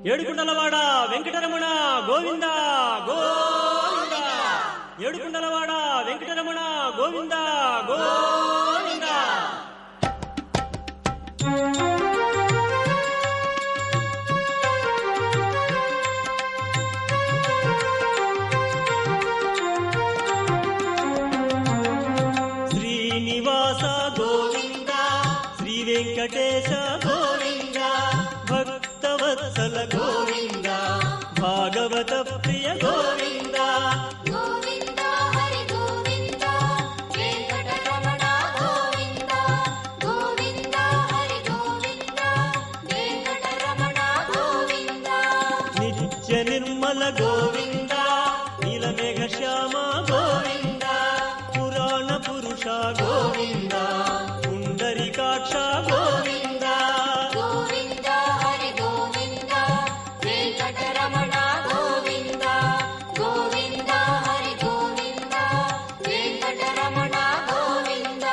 ఏడుకుండలవాడ వెంకటరమణ గోవింద గోవింద. ఏడుకుండలవాడ వెంకటరమణ గోవింద గోవింద. శ్రీనివాస గోవింద, శ్రీ వెంకటేశ గోవింద, భక్తవత్సల గోవింద, భాగవత ప్రియ గోవింద. గోవింద హరి గోవింద, వెంకటరమణ గోవింద. గోవింద హరి గోవింద, వెంకటరమణ గోవింద. నిత్య నిర్మల గోవింద, నీలమేఘ శ్యామ గోవింద, పురాణ పురుష గోవింద, పుండరీకాక్ష గోవింద. గోవింద హరి గోవింద, వెంకటరమణ గోవింద. గోవింద హరి గోవింద, వెంకటరమణ గోవింద.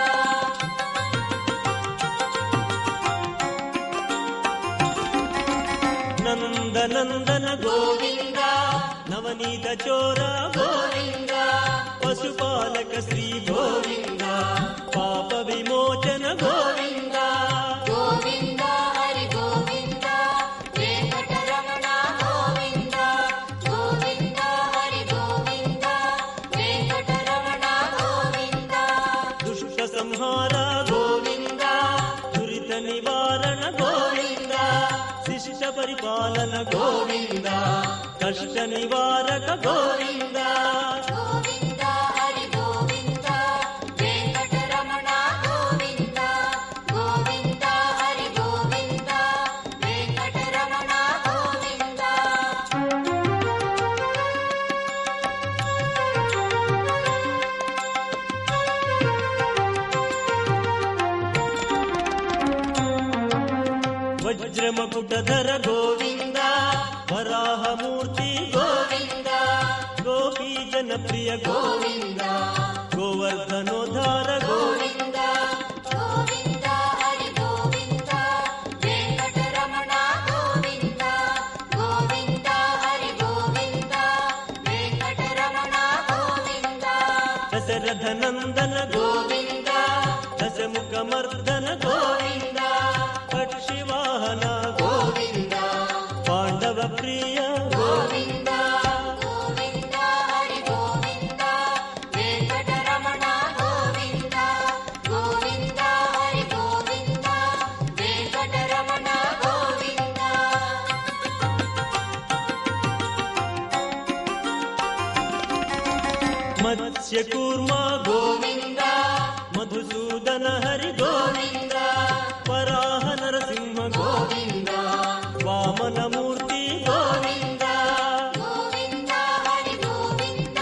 నందనందన గోవింద, నవనీత చోర గోవింద, పశుపాలక శ్రీ గోవింద, పాప విమోచన గోవింద. గోవింద హరి గోవింద, వెంకటరమణ గోవింద. గోవింద హరి గోవింద, వెంకటరమణ గోవింద. దుష్ట సంహార గోవింద, దురిత నివారణ గోవింద, శిష్ట పరిపాలన గోవింద, కష్ట నివారక గోవింద. గోవింద హరి గోవింద, వెంకటరమణ గోవింద. గోవింద హరి గోవింద, వెంకటరమణ గోవింద. వజ్రమకుటధర గోవింద, వరాహమూర్తి గోవింద, గోపీ జనప్రియ గోవింద, గోవర్ధనోద్ధార గోవింద. గోవింద హరి గోవింద, వెంకటరమణ గోవింద. గోవింద హరి గోవింద, వెంకటరమణ గోవింద. దశరథ నందన గోవింద, దశముఖ మర్దన గోవింద, పక్షివాహన గోవింద, పాండవ ప్రియ గోవింద. గోవింద హరి గోవింద, వెంకటరమణ గోవింద. గోవింద హరి గోవింద, వెంకటరమణ గోవింద. మత్స్యకూర్మ గోవింద, మధుసూదన హరి గోవింద, వరాహ నరసింహ గోవింద, వామనమూర్తి గోవింద. గోవింద హరి గోవింద,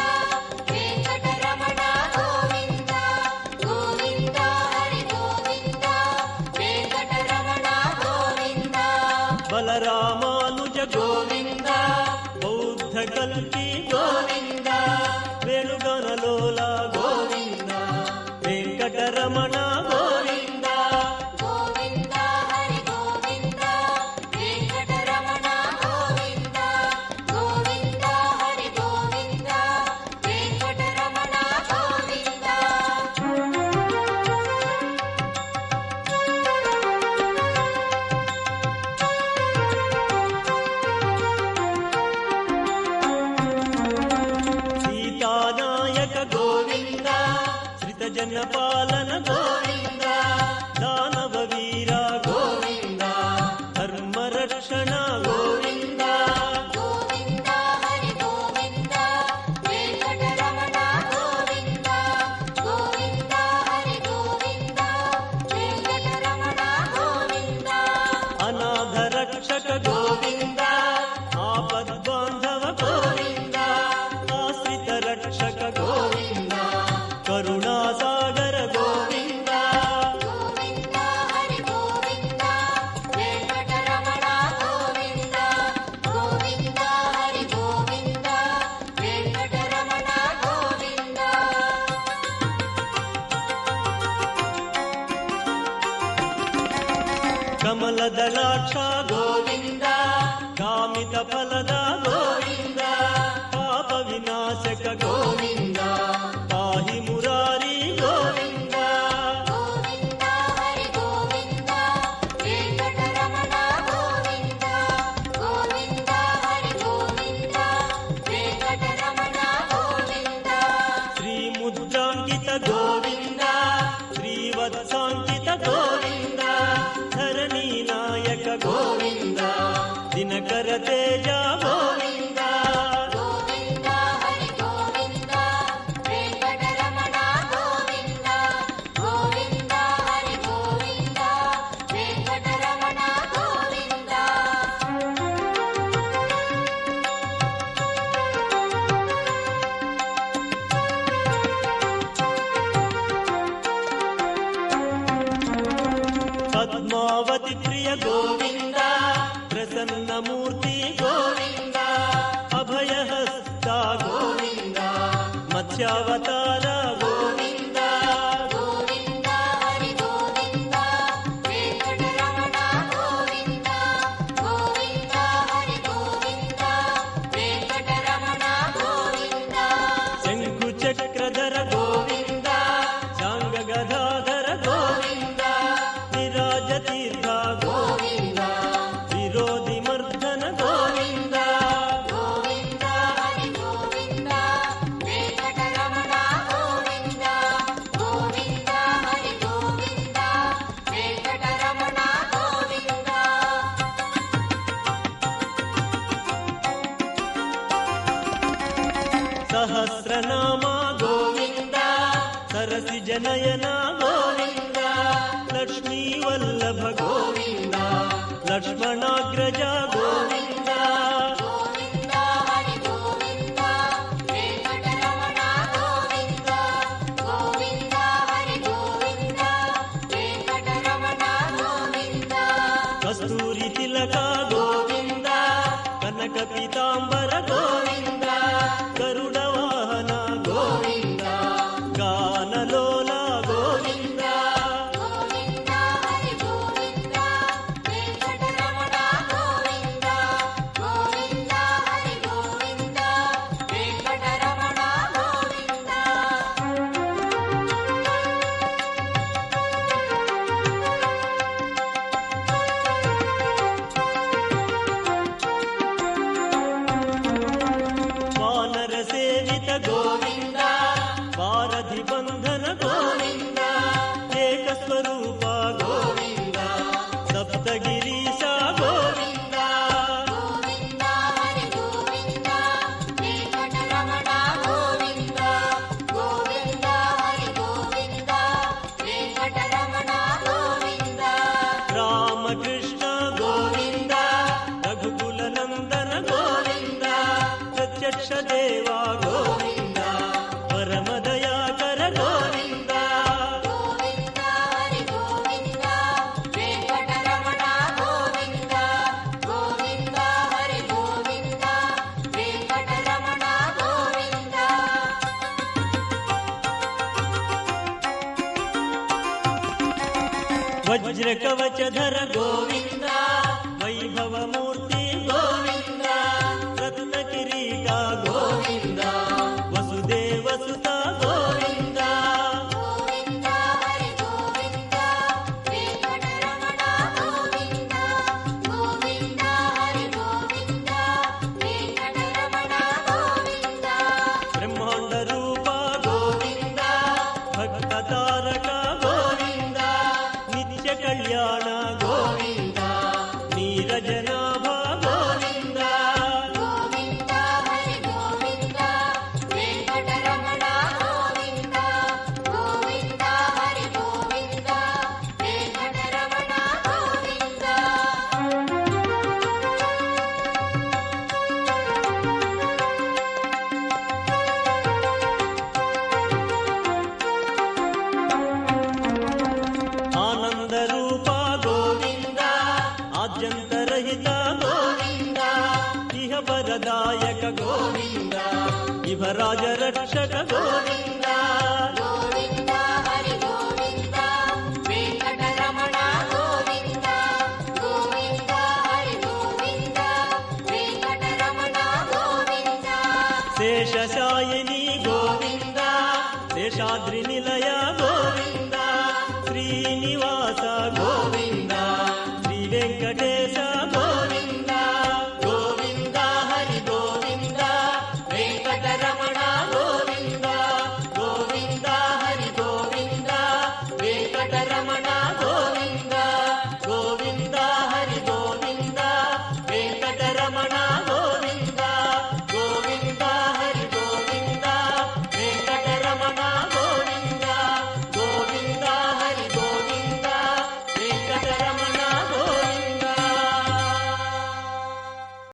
వెంకటరమణ గోవింద. గోవింద హరి గోవింద, వెంకటరమణ గోవింద. బలరామానుజ గోవింద, బౌద్ధ కల్కి గోవింద, వేణుగణలోల గోవింద, వెంకటరమణ గోవింద. గోవింద హరి గోవింద, వెంకటరమణ గోవింద. గోవింద హరి గోవింద, వెంకటరమణ గోవింద. సీతానాయక గోవింద, శ్రితజన పాలన గోవింద, దానవ వీర గోవింద, ధర్మరక్షణ గోవింద. గోవింద హరి గోవింద, వెంకటరమణ గోవింద. గోవింద హరి గోవింద, వెంకటరమణ గోవింద. అనాథ రక్షక గోవింద, ఆపద్బాంధవ గోవింద, ఆశ్రిత రక్షక గోవింద, కరుణాసాగర గోవింద. గోవింద హరి గోవింద, వెంకటరమణ గోవింద. గోవింద హరి గోవింద, వెంకటరమణ గోవింద. కమలదళాక్ష గోవింద, కామ ಕಾಮಿತ ಫಲದ ಗೋವಿಂದ ಪಾಪ ವಿನಾಶಕ ಗೋವಿಂದ ಪಾಹಿ ಮುರಾರಿ ಗೋವಿಂದ ಗೋವಿಂದ ಹರಿ ಗೋವಿಂದ ವೆಂಕಟರಮಣ ಗೋವಿಂದ ಗೋವಿಂದ ಹರಿ ಗೋವಿಂದ ವೆಂಕಟರಮಣ ಗೋವಿಂದ ಶ್ರೀ ಮುದ್ರಾಂಕಿತ ಗೋವಿಂದ ಶ್ರೀವತ್ಸಾಂಕಿತ ಗೋವಿಂದ ಧರಣಿ ನಾಯಕ ಗೋವಿಂದ ದಿನಕರ ತೇಜ ಗೋವಿಂದ ಗೋವಿಂದ ಹರಿ ಗೋವಿಂದ ವೆಂಕಟರಮಣ ಗೋವಿಂದ ಗೋವಿಂದ ಹರಿ ಗೋವಿಂದ ವೆಂಕಟರಮಣ ಗೋವಿಂದ ಪದ್ಮಾವತಿ ಪ್ರಿಯ ಗೋವಿಂದ ಪ್ರಸನ್ನ ಮೂರ್ತಿ ಗೋವಿಂದ ಅಭಯಹಸ್ತ ಗೋವಿಂದ ಮತ್ಸ್ಯಾವತಾರ ಗೋವಿಂದ ಗೋವಿಂದ ಹರಿ ಗೋವಿಂದ ವೆಂಕಟರಮಣ ಗೋವಿಂದ ಗೋವಿಂದ ಹರಿ ಗೋವಿಂದ ವೆಂಕಟರಮಣ ಗೋವಿಂದ ಶಂಕು ಚಕ್ರಧರ ಗೋವಿಂದ ಶಾಂಗ ಗದಾಧರ ಗೋವಿಂದ ವಿರಾಜ ತೀರ್ಥ ಗೋವಿಂದ ವಿರೋಧಿ ಮರ್ದನ ಗೋವಿಂದ ಗೋವಿಂದ ಹರಿ ಗೋವಿಂದ ವೆಂಕಟರಮಣ ಗೋವಿಂದ ಗೋವಿಂದ ಹರಿ ಗೋವಿಂದ ವೆಂಕಟರಮಣ ಗೋವಿಂದ ಸಹಸ್ರನಾಮ ಗೋವಿಂದ ಸರಸಿ ಜನಯನ ಗೋವಿಂದ ಲಕ್ಷ್ಮೀ ವಲ್ಲಭ ಗೋವಿಂದ ಲಕ್ಷ್ಮಣಾಗ್ರಜ ಗೋವಿಂದ ಗೋವಿಂದ ಹರಿ ಗೋವಿಂದ ವೆಂಕಟರಮಣ ಗೋವಿಂದ ಗೋವಿಂದ ಹರಿ ಗೋವಿಂದ ವೆಂಕಟರಮಣ ಗೋವಿಂದ ಕಸ್ತೂರಿ ತಿಲಕ ಗೋವಿಂದ ಕನಕ ಪೀತಾಂಬರ ಗೋವಿಂದ ಗರುಡ ವಾಹನ ಗೋವಿಂದ ಗಾನಲೋಲ ಗೋವಿಂದ ಗೋವಿಂದ ಹರಿ ಗೋವಿಂದ ವೆಂಕಟರಮಣ ಗೋವಿಂದ ಗೋವಿಂದ ಹರಿ ಗೋವಿಂದ ವೆಂಕಟರಮಣ ಗೋವಿಂದ ವಾನರ ಸೇವಿತ ಗೋವಿಂದ ವಾರಧಿ ಬಂಧನ ಗೋವಿಂದ ಏಕಸ್ವರೂಪ ಗೋವಿಂದ ಸಪ್ತಗಿರೀಶ ಗೋವಿಂದ ಗೋವಿಂದ ಹರಿ ಗೋವಿಂದ ವೆಂಕಟರಮಣ ಗೋವಿಂದ ಗೋವಿಂದ ಹರಿ ಗೋವಿಂದ ವೆಂಕಟರಮಣ ಗೋವಿಂದ ರಾಮಕೃಷ್ಣ ಗೋವಿಂದ ರಘುಕುಲ ನಂದನ ಗೋವಿಂದ ಪ್ರತ್ಯಕ್ಷ ದೇವ ಗೋವಿಂದ ಪರಮ ದಯಾಕರ ಗೋವಿಂದ ಗೋವಿಂದ ಹರಿ ಗೋವಿಂದ ವೆಂಕಟರಮಣ ಗೋವಿಂದ ಗೋವಿಂದ ಹರಿ ಗೋವಿಂದ ವೆಂಕಟರಮಣ ಗೋವಿಂದ ವಜ್ರ ಕವಚಧರ ಗೋವಿಂದ ವೈಭವ ಮೂರ್ತಿ ಗೋವಿಂದ ರತ್ನ ಕಿರೀಟ ಗೋವಿಂದ ವಸುದೇವ ಸುತ ಗೋವಿಂದ ಗೋವಿಂದ ಹರಿ ಗೋವಿಂದ ವೆಂಕಟರಮಣ ಗೋವಿಂದ ಗೋವಿಂದ ಹರಿ ಗೋವಿಂದ ವೆಂಕಟರಮಣ ಗೋವಿಂದ ಬ್ರಹ್ಮಾಂಡ ರೂಪ ಗೋವಿಂದ ಭಕ್ತ ತಾರಕ ಗೋವಿಂದ ನಿತ್ಯ ಕಲ್ಯಾಣ ಗೋವಿಂದ ನೀರಜನಾಭ ಗೋವಿಂದ ಗೋವಿಂದ ಹರಿ ಗೋವಿಂದ ವೆಂಕಟರಮಣ ಗೋವಿಂದ ಗೋವಿಂದ ಹರಿ ಗೋವಿಂದ ವೆಂಕಟರಮಣ ಗೋವಿಂದ ಆನಂದ ರೂಪ ಗೋವಿಂದ ಆದ್ಯಂತರಹಿತ ಗೋವಿಂದ ಇಹ ವರದಾಯಕ ಗೋವಿಂದ ಇಹ ರಾಜ ರಕ್ಷಕ ಗೋವಿಂದ ಗೋವಿಂದ ಹರಿ ಗೋವಿಂದ ವೆಂಕಟರಮಣ ಗೋವಿಂದ ಗೋವಿಂದ ಹರಿ ಗೋವಿಂದ ವೆಂಕಟರಮಣ శేషశాయిని